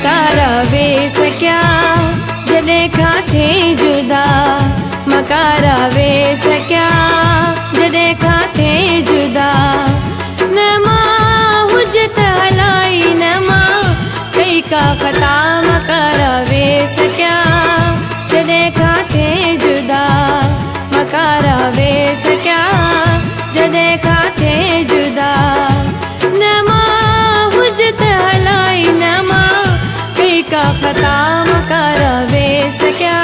मकारा वे सक्या जॾे खां थे जुदा मकारा वे सक्या जॾे खां थे जुदा न मां हुजत हलाई न मां कई का खता मकारा वे सक्या जॾे खां थे जुदा मकारा वे सक्या जॾे खां थे जुदा न मां हुजत हलाई न मां कई का खता मकारा वे सक्या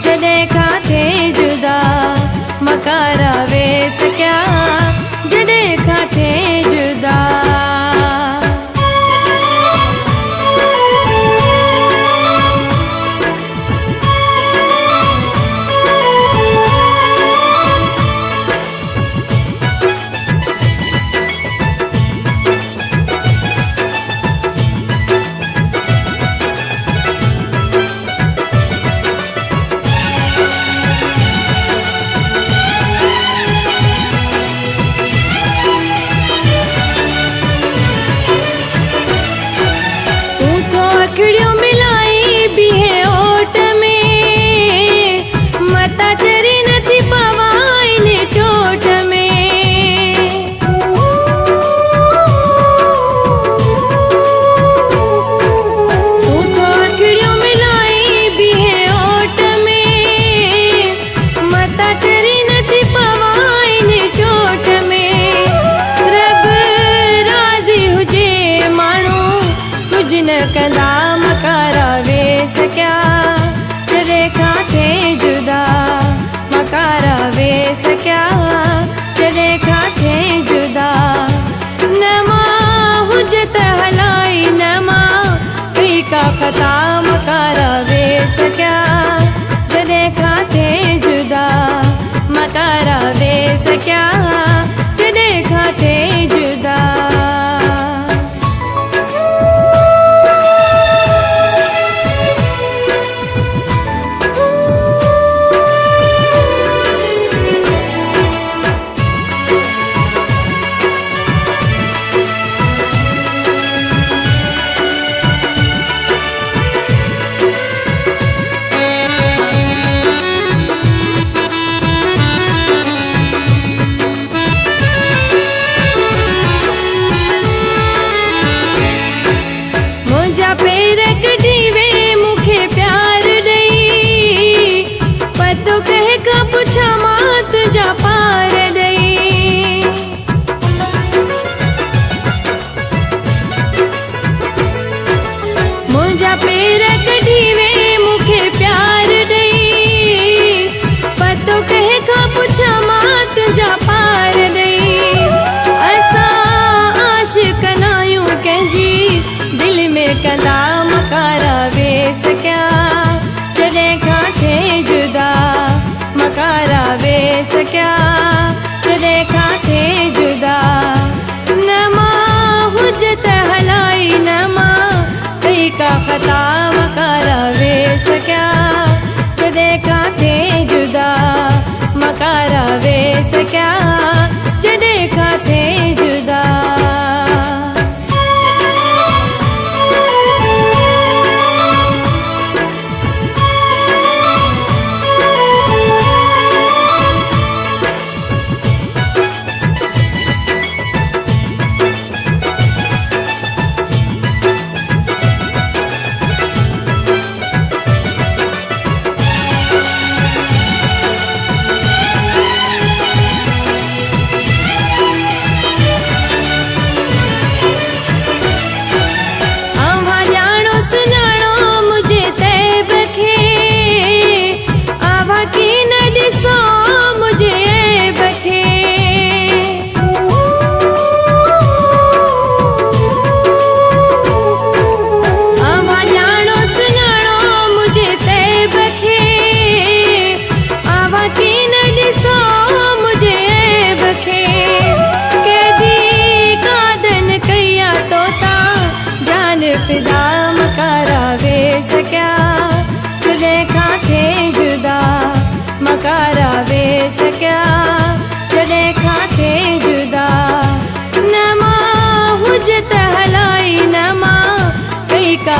जॾे खां थे जुदा मकारा वे सक्या जॾे खां थे जुदा। अखड़ियों मिलाई भी है ओट में मता चरी नथी पवाई ने चोट में तू तो अखड़ियों मिलाई भी है ओट में मता चरी नथी पवाई ने चोट में रब राज़ी हुजे माण्हू कुछ न कंदा मकारा वे सक्या जॾे खां थे जुदा मकारा वे सक्या जॾे खां थे जुदा न मां हुजत हलाई न मां कई का खता मकारा वे सक्या जॾे खां थे जुदा मकारा वे सक्या जॾे खां थे जुदा। पेर कढी वे मुखे प्यार दई पतो कह का पुछा मां तुझा पार दई मुझा पेर कढी वे मुखे प्यार दई पतो कह का पुछा मां तुझा पार दई असा आशिक नायूं कंहिंजी दिल में कंदा मकारा वे सक्या जॾे खां थे जुदा मकारा वे सक्या जॾे खां थे जुदा न मां हुजत हलाई न मां कई का खता मकारा वे सक्या जॾे खां थे जुदा मकारा वे सक्या जॾे खां थे जुदा। फिदा मकारा वे सक्या जॾे खां थे जुदा मकारा वे सक्या जॾे खां थे जुदा न मां हुजत हलाई न मां कई का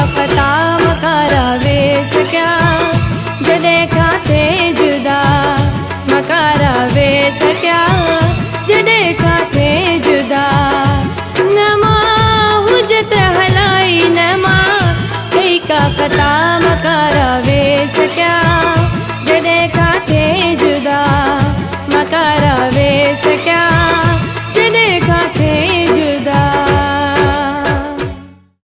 सकिया।